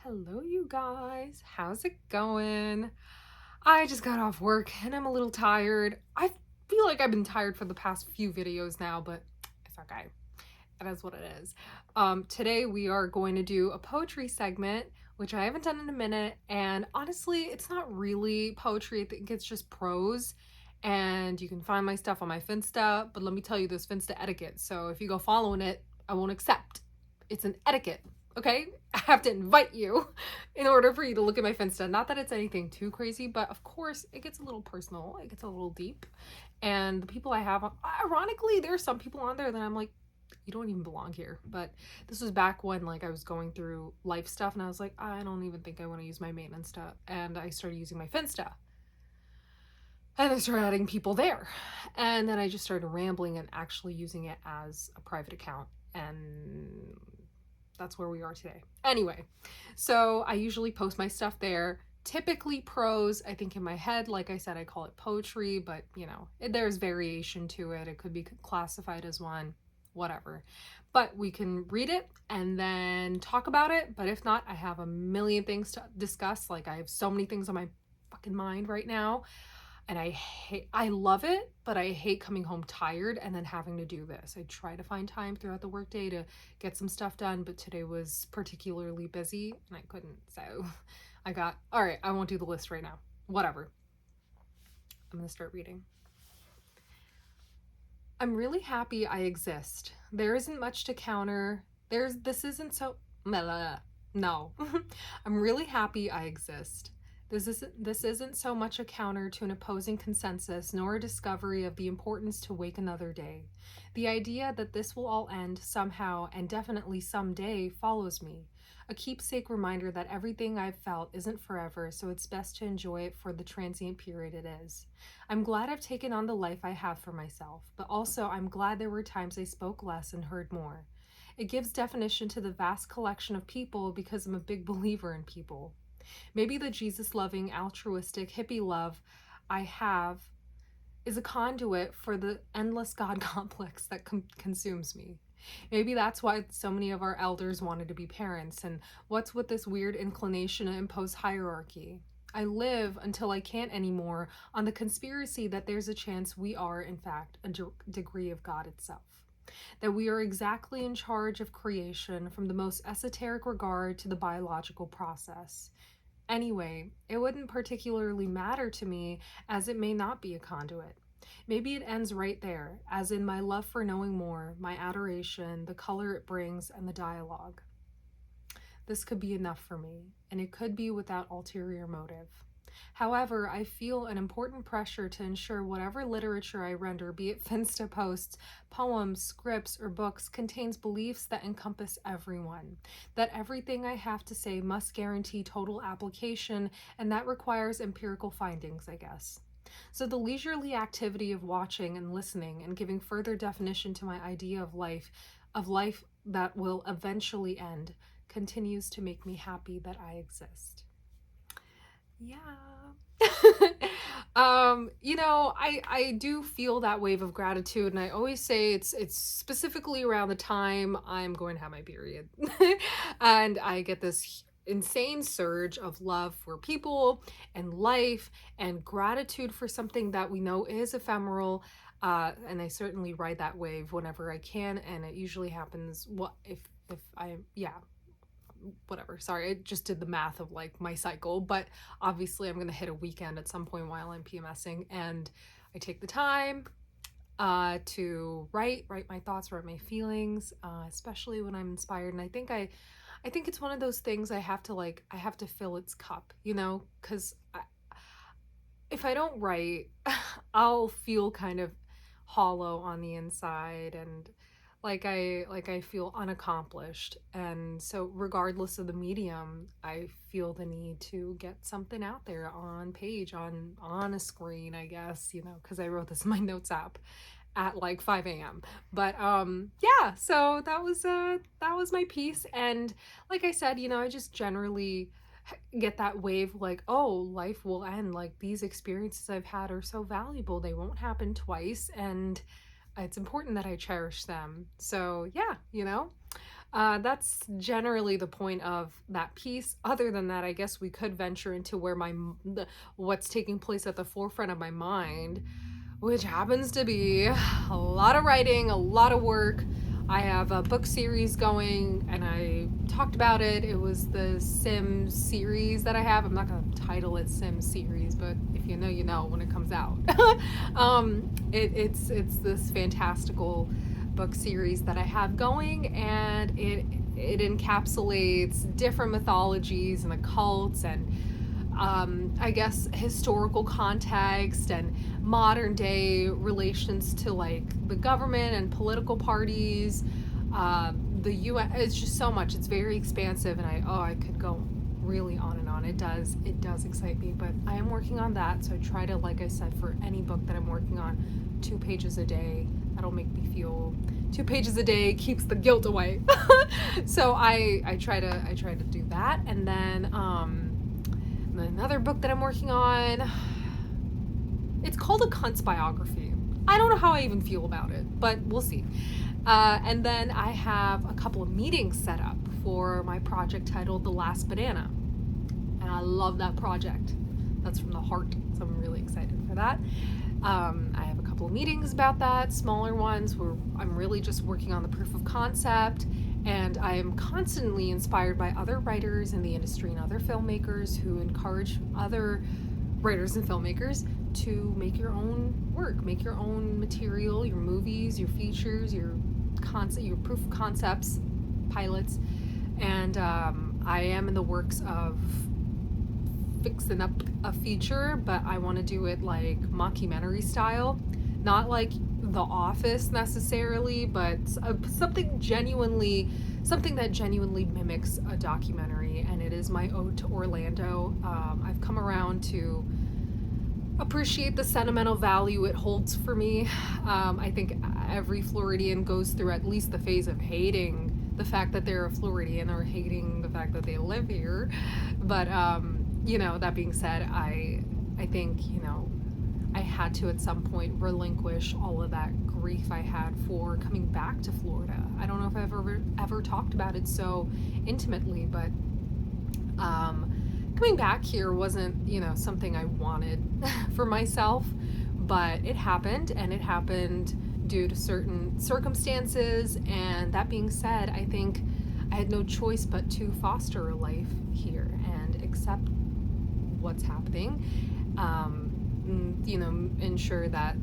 Hello, you guys. How's it going? I just got off work and I'm a little tired. I feel like I've been tired for the past few videos now, but it's okay. It is what it is. Today we are going to do a poetry segment, which I haven't done in a minute. And honestly, it's not really poetry. I think it's just prose. And you can find my stuff on my Finsta, but let me tell you this Finsta etiquette. So if you go following it, I won't accept. It's an etiquette, okay? I have to invite you in order for you to look at my Finsta. Not that it's anything too crazy, but of course it gets a little personal. It gets a little deep. And the people I have, ironically, there are some people on there that I'm like, you don't even belong here. But this was back when like I was going through life stuff and I was like, I don't even think I want to use my main Insta. And I started using my Finsta. And I started adding people there. And then I just started rambling and actually using it as a private account. And that's where we are today. Anyway, so I usually post my stuff there. Typically prose. I think in my head, like I said, I call it poetry, but you know, there's variation to it. It could be classified as one, whatever. But we can read it and then talk about it. But if not, I have a million things to discuss. Like I have so many things on my fucking mind right now. And I love it, but I hate coming home tired and then having to do this. I try to find time throughout the workday to get some stuff done, but today was particularly busy and I couldn't. So all right, I won't do the list right now. Whatever. I'm going to start reading. I'm really happy I exist. There isn't much to counter. This isn't so, no. I'm really happy I exist. This isn't so much a counter to an opposing consensus, nor a discovery of the importance to wake another day. The idea that this will all end somehow and definitely someday follows me. A keepsake reminder that everything I've felt isn't forever, so it's best to enjoy it for the transient period it is. I'm glad I've taken on the life I have for myself, but also I'm glad there were times I spoke less and heard more. It gives definition to the vast collection of people because I'm a big believer in people. Maybe the Jesus loving, altruistic, hippie love I have is a conduit for the endless God complex that consumes me. Maybe that's why so many of our elders wanted to be parents, and what's with this weird inclination to impose hierarchy? I live until I can't anymore on the conspiracy that there's a chance we are, in fact, a degree of God itself. That we are exactly in charge of creation from the most esoteric regard to the biological process. Anyway, it wouldn't particularly matter to me as it may not be a conduit. Maybe it ends right there, as in my love for knowing more, my adoration, the color it brings, and the dialogue. This could be enough for me, and it could be without ulterior motive. However, I feel an important pressure to ensure whatever literature I render, be it Finsta posts, poems, scripts, or books, contains beliefs that encompass everyone. That everything I have to say must guarantee total application, and that requires empirical findings, I guess. So the leisurely activity of watching and listening and giving further definition to my idea of life that will eventually end, continues to make me happy that I exist. Yeah. I do feel that wave of gratitude, and I always say it's specifically around the time I'm going to have my period. And I get this insane surge of love for people and life and gratitude for something that we know is ephemeral. And I certainly ride that wave whenever I can, and it usually happens if I yeah, whatever. Sorry, I just did the math of like my cycle, but obviously I'm gonna hit a weekend at some point while I'm PMSing, and I take the time to write my thoughts, write my feelings, especially when I'm inspired. And I think it's one of those things I have to fill its cup, because if I don't write, I'll feel kind of hollow on the inside, and like I feel unaccomplished. And so regardless of the medium, I feel the need to get something out there on page, on a screen, I guess, because I wrote this in my notes app at like 5 a.m. But yeah, so that was my piece. And like I said, I just generally get that wave like, oh, life will end, like these experiences I've had are so valuable, they won't happen twice, and it's important that I cherish them. So yeah, That's generally the point of that piece. Other than that, I guess we could venture into where what's taking place at the forefront of my mind, which happens to be a lot of writing, a lot of work. I have a book series going, and I talked about it. It was the Sims series that I have. I'm not going to title it Sims series, but if you know, you know when it comes out. It's this fantastical book series that I have going, and it encapsulates different mythologies and occults and I guess historical context and modern day relations to like the government and political parties. The UN, it's just so much. It's very expansive, and I could go really on and on. It does excite me, but I am working on that. So I try to, like I said, for any book that I'm working on, 2 pages a day. That'll make me feel 2 pages a day keeps the guilt away. So I try to do that, and then another book that I'm working on. It's called A Cunt's Biography. I don't know how I even feel about it, but we'll see. And then I have a couple of meetings set up for my project titled The Last Banana. And I love that project. That's from the heart, so I'm really excited for that. I have a couple of meetings about that, smaller ones, where I'm really just working on the proof of concept. And I am constantly inspired by other writers in the industry and other filmmakers who encourage other writers and filmmakers to make your own work, make your own material, your movies, your features, your proof of concepts, pilots. And I am in the works of fixing up a feature, but I want to do it like mockumentary style, not like The Office necessarily, but something that genuinely mimics a documentary. And it is my ode to Orlando. I've come around to appreciate the sentimental value it holds for me. I think every Floridian goes through at least the phase of hating the fact that they're a Floridian or hating the fact that they live here. But that being said, I think, I had to at some point relinquish all of that grief I had for coming back to Florida. I don't know if I've ever talked about it so intimately, but coming back here wasn't, something I wanted for myself, but it happened, and it happened due to certain circumstances. And that being said, I think I had no choice but to foster a life here and accept what's happening. Ensure that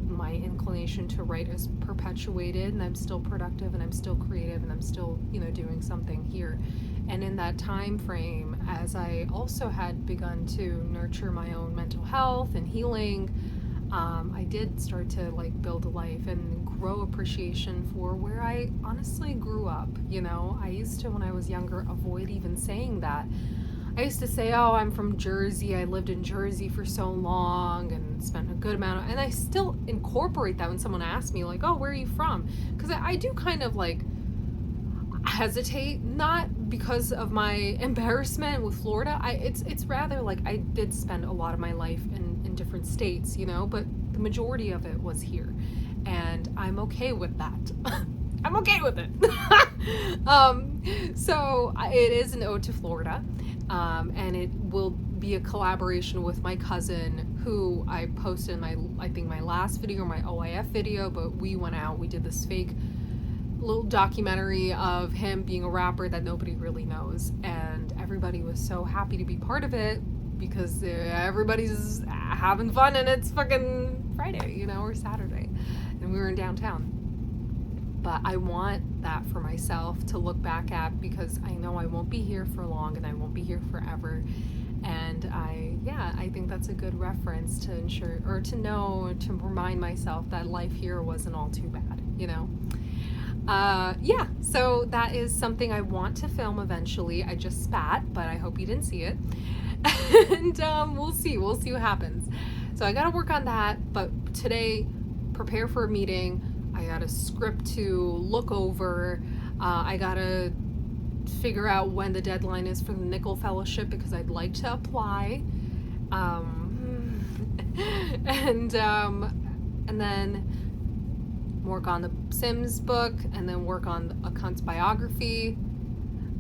my inclination to write is perpetuated, and I'm still productive, and I'm still creative, and I'm still, doing something here. And in that time frame, as I also had begun to nurture my own mental health and healing, I did start to build a life and grow appreciation for where I honestly grew up. I used to, when I was younger, avoid even saying that. I used to say, oh, I'm from Jersey. I lived in Jersey for so long and spent a good amount of, and I still incorporate that when someone asks me, oh, where are you from? Because I do kind of hesitate, not because of my embarrassment with Florida. It's rather I did spend a lot of my life in different states, but the majority of it was here. And I'm okay with that. I'm okay with it. So it is an ode to Florida. And it will be a collaboration with my cousin, who I posted in my last video, my OIF video, but we went out, we did this fake little documentary of him being a rapper that nobody really knows, and everybody was so happy to be part of it because everybody's having fun, and it's fucking Friday, or Saturday, and we were in downtown. But I want that for myself to look back at, because I know I won't be here for long, and I won't be here forever. And I think that's a good reference to ensure, or to know, to remind myself that life here wasn't all too bad, so that is something I want to film eventually. I just spat, but I hope you didn't see it. And we'll see what happens. So I gotta work on that, but today, prepare for a meeting. I got a script to look over. I gotta figure out when the deadline is for the Nickel Fellowship, because I'd like to apply. And then work on the Sims book, and then work on a cunt's biography,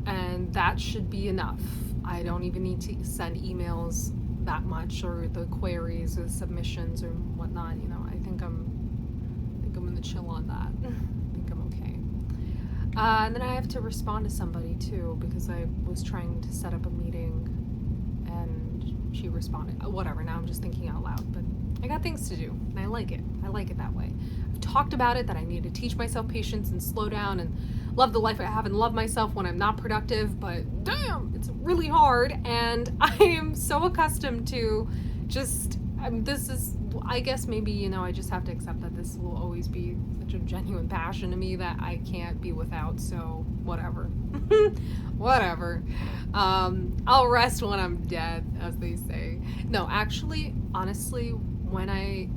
and that should be enough. I don't even need to send emails that much, or the queries or submissions or whatnot. You know, I think I'm gonna chill on that. I think I'm okay. And then I have to respond to somebody too, because I was trying to set up a meeting and she responded. Whatever, now I'm just thinking out loud, but I got things to do and I like it. I like it that way. I've talked about it, that I need to teach myself patience and slow down and love the life I have and love myself when I'm not productive, but damn, it's really hard, and I am so accustomed to just, this is, I guess maybe, you know, I just have to accept that this will always be such a genuine passion to me that I can't be without, so whatever. Whatever. I'll rest when I'm dead, as they say. No, actually, honestly, when I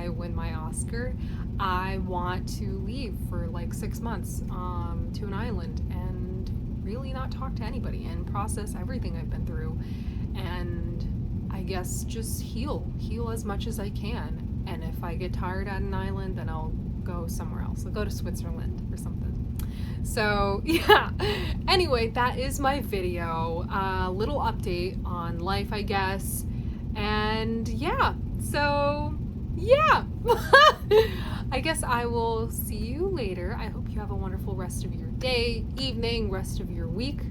win my Oscar, I want to leave for like 6 months to an island and really not talk to anybody and process everything I've been through, and I guess just heal as much as I can. And if I get tired at an island, then I'll go somewhere else. I'll go to Switzerland or something. So yeah, anyway, that is my video. Little update on life, I guess. And yeah, so yeah. I guess I will see you later. I hope you have a wonderful rest of your day, evening, rest of your week.